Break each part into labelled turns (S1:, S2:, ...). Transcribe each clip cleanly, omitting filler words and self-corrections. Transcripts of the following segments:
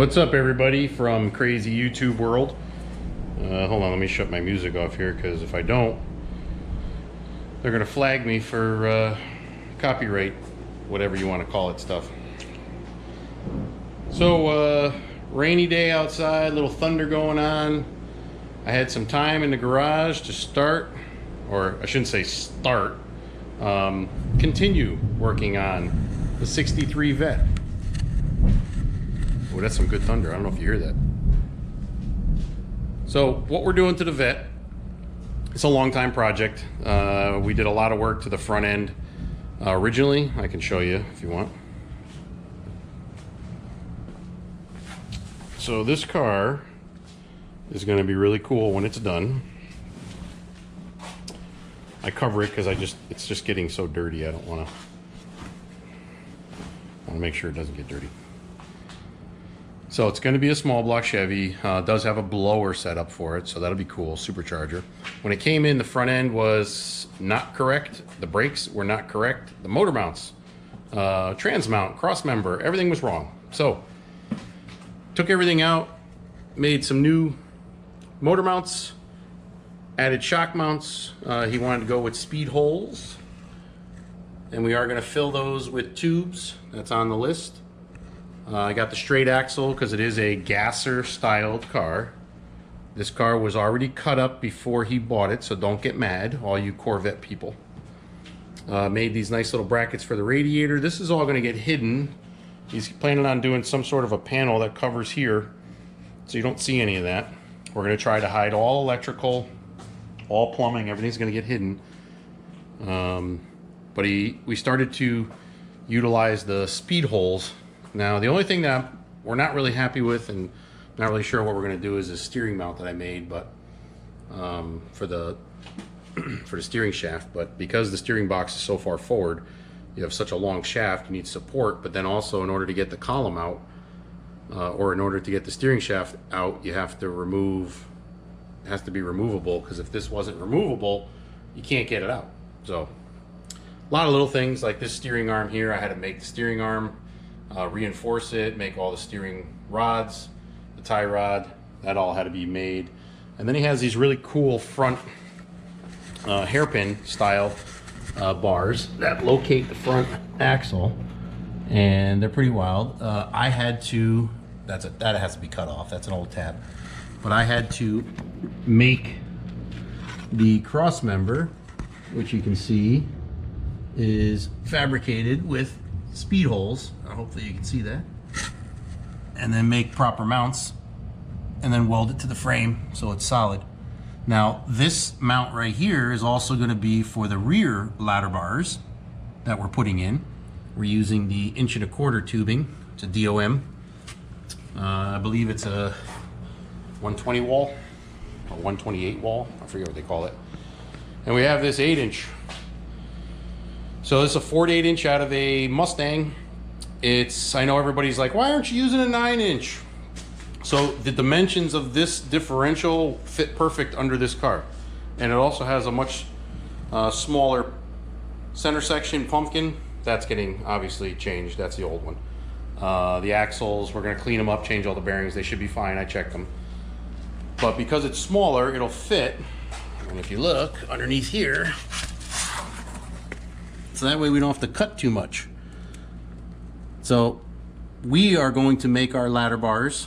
S1: What's up, everybody from crazy YouTube world? Hold on, let me shut my music off here, because if I don't, they're gonna flag me for copyright, whatever you want to call it stuff. So rainy day outside, little thunder going on. I had some time in the garage to start, or I shouldn't say start, continue working on the 63 Vette. Oh, that's some good thunder. I don't know if you hear that. So what we're doing to the Vette, it's a long time project. We did a lot of work to the front end originally. I can show you if you want. So this car is going to be really cool when it's done. I cover it because it's just getting so dirty. I don't want to make sure it doesn't get dirty. So it's going to be a small block Chevy. Does have a blower set up for it, so that'll be cool. Supercharger. When it came in, the front end was not correct. The brakes were not correct. The motor mounts, trans mount, cross member, everything was wrong. So took everything out, made some new motor mounts, added shock mounts. He wanted to go with speed holes, and we are going to fill those with tubes. That's on the list. I got the straight axle because it is a gasser styled car. This car was already cut up before he bought it, so don't get mad, all you Corvette people. Made these nice little brackets for the radiator. This is all going to get hidden. He's planning on doing some sort of a panel that covers here, so you don't see any of that. We're going to try to hide all electrical, all plumbing, everything's going to get hidden. But we started to utilize the speed holes. Now, the only thing that we're not really happy with and not really sure what we're going to do is a steering mount that I made, but for the steering shaft. But because the steering box is so far forward, you have such a long shaft, you need support. But then also, in order to get the column out, or in order to get the steering shaft out, you have to remove. It has to be removable, because if this wasn't removable, you can't get it out. So, a lot of little things like this steering arm here. I had to make the steering arm. Reinforce it, make all the steering rods, the tie rod, that all had to be made. And then he has these really cool front hairpin style bars that locate the front axle, and they're pretty wild. I had to, that has to be cut off, that's an old tab, but I had to make the cross member, which you can see is fabricated with speed holes. Hopefully you can see that. And then make proper mounts and then weld it to the frame so it's solid. Now this mount right here is also going to be for the rear ladder bars that we're putting in. We're using the 1¼ inch tubing. It's a DOM. I believe it's a 120 wall or 128 wall. I forget what they call it. And we have this 8-inch. So this is a 48-inch out of a Mustang. I know everybody's like, why aren't you using a 9-inch? So the dimensions of this differential fit perfect under this car. And it also has a much smaller center section pumpkin. That's getting obviously changed. That's the old one. The axles, we're going to clean them up, change all the bearings. They should be fine. I checked them. But because it's smaller, it'll fit. And if you look underneath here, so that way we don't have to cut too much. So we are going to make our ladder bars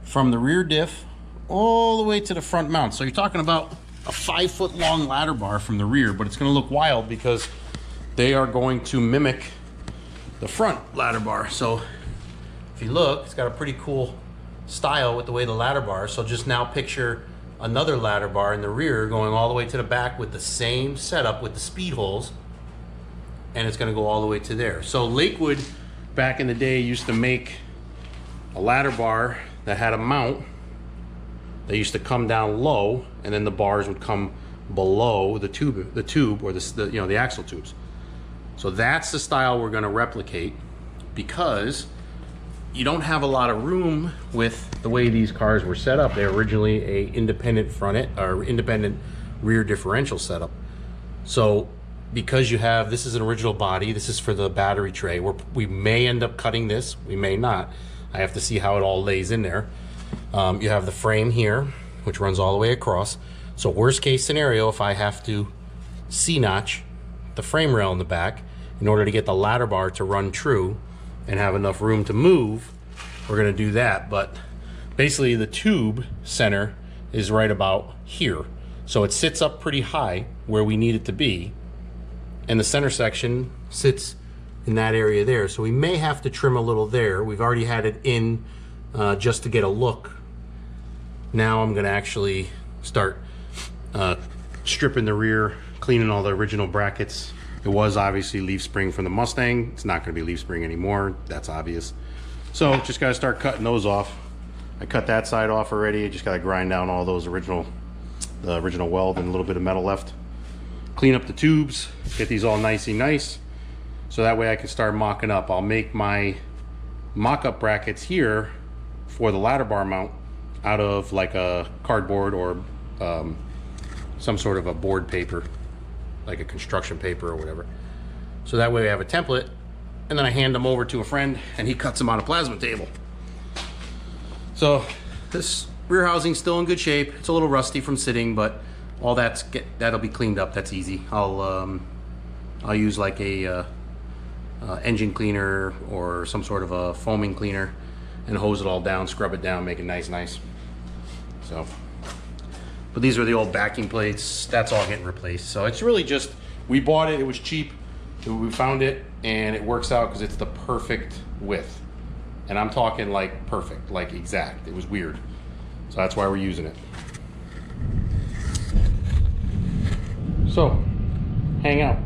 S1: from the rear diff all the way to the front mount. So you're talking about a 5-foot long ladder bar from the rear, but it's going to look wild because they are going to mimic the front ladder bar. So if you look, it's got a pretty cool style with the way the ladder bar. So just now picture another ladder bar in the rear going all the way to the back with the same setup with the speed holes. And it's going to go all the way to there. So Lakewood, back in the day, used to make a ladder bar that had a mount. They used to come down low, and then the bars would come below the tube or the axle tubes. So that's the style we're going to replicate, because you don't have a lot of room with the way these cars were set up. They're originally a independent front end or independent rear differential setup. So because you have, this is an original body, this is for the battery tray. We may end up cutting this, we may not. I have to see how it all lays in there. You have the frame here, which runs all the way across. So worst case scenario, if I have to C-notch the frame rail in the back in order to get the ladder bar to run true and have enough room to move, we're gonna do that. But basically the tube center is right about here. So it sits up pretty high where we need it to be. And the center section sits in that area there. So we may have to trim a little there. We've already had it in just to get a look. Now I'm gonna actually start stripping the rear, cleaning all the original brackets. It was obviously leaf spring from the Mustang. It's not gonna be leaf spring anymore. That's obvious. So just gotta start cutting those off. I cut that side off already. I just gotta grind down all those the original weld and a little bit of metal left. Clean up the tubes, get these all nicey nice. So that way I can start mocking up. I'll make my mock-up brackets here for the ladder bar mount out of like a cardboard or some sort of a board paper, like a construction paper or whatever. So that way I have a template, and then I hand them over to a friend and he cuts them on a plasma table. So this rear housing's still in good shape. It's a little rusty from sitting, but all that'll be cleaned up. That's easy. I'll use like a engine cleaner or some sort of a foaming cleaner and hose it all down, scrub it down, make it nice. So, but these are the old backing plates. That's all getting replaced. So it's really just, we bought it was cheap. We found it and it works out because it's the perfect width. And I'm talking like perfect, like exact. It was weird. So that's why we're using it. So, hang out.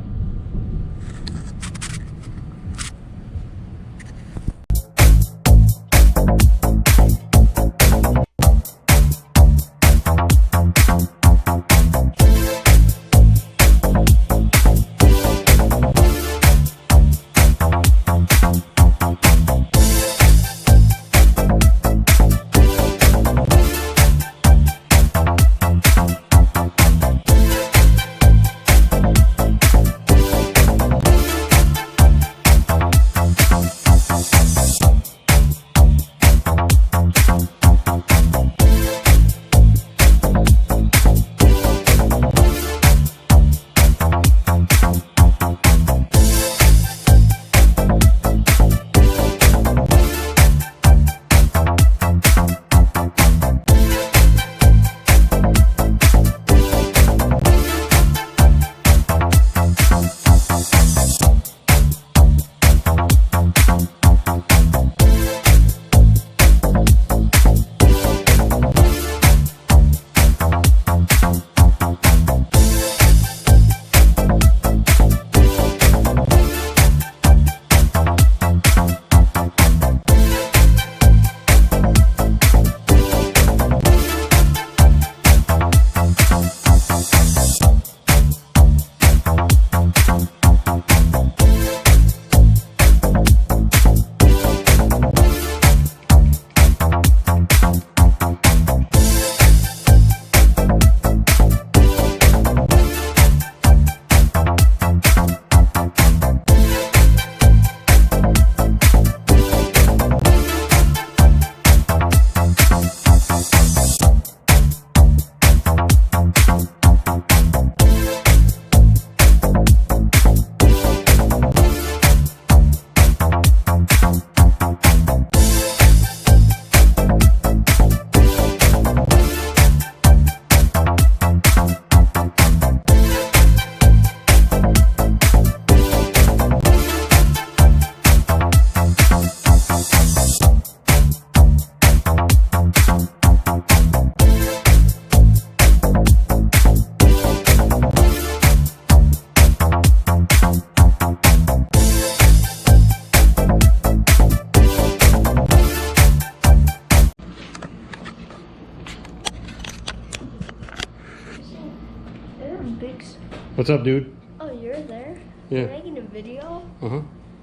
S1: What's up, dude?
S2: Oh, you're there?
S1: Yeah.
S2: You're making a video?
S1: Uh-huh.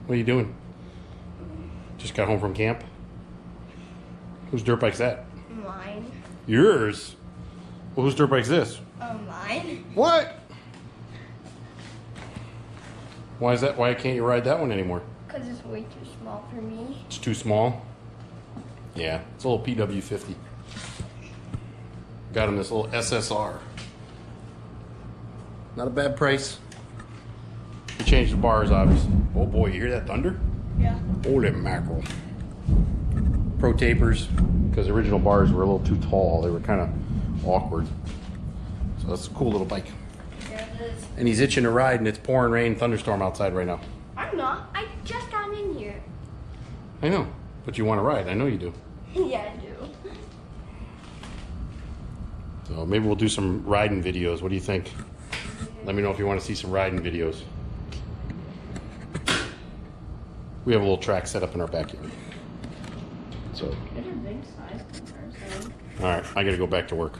S1: What are you doing? Just got home from camp? Whose dirt bike's that?
S2: Mine.
S1: Yours? Well, whose dirt bike's this?
S2: Mine.
S1: What? Why is that? Why can't you ride that one anymore?
S2: Because it's way too small for me.
S1: It's too small? Yeah, it's a little PW50. Got him this little SSR. Not a bad price. We changed the bars, obviously. Oh boy, you hear that thunder?
S2: Yeah.
S1: Holy mackerel. Pro tapers, because the original bars were a little too tall. They were kind of awkward. So that's a cool little bike.
S2: There it is.
S1: And he's itching to ride, and it's pouring rain, thunderstorm outside right now.
S2: I'm not. I just got in here.
S1: I know, but you want to ride. I know you do.
S2: Yeah, I do.
S1: So maybe we'll do some riding videos. What do you think? Let me know if you want to see some riding videos. We have a little track set up in our backyard. So,
S2: It's a big size comparison.
S1: all right, I got to go back to work.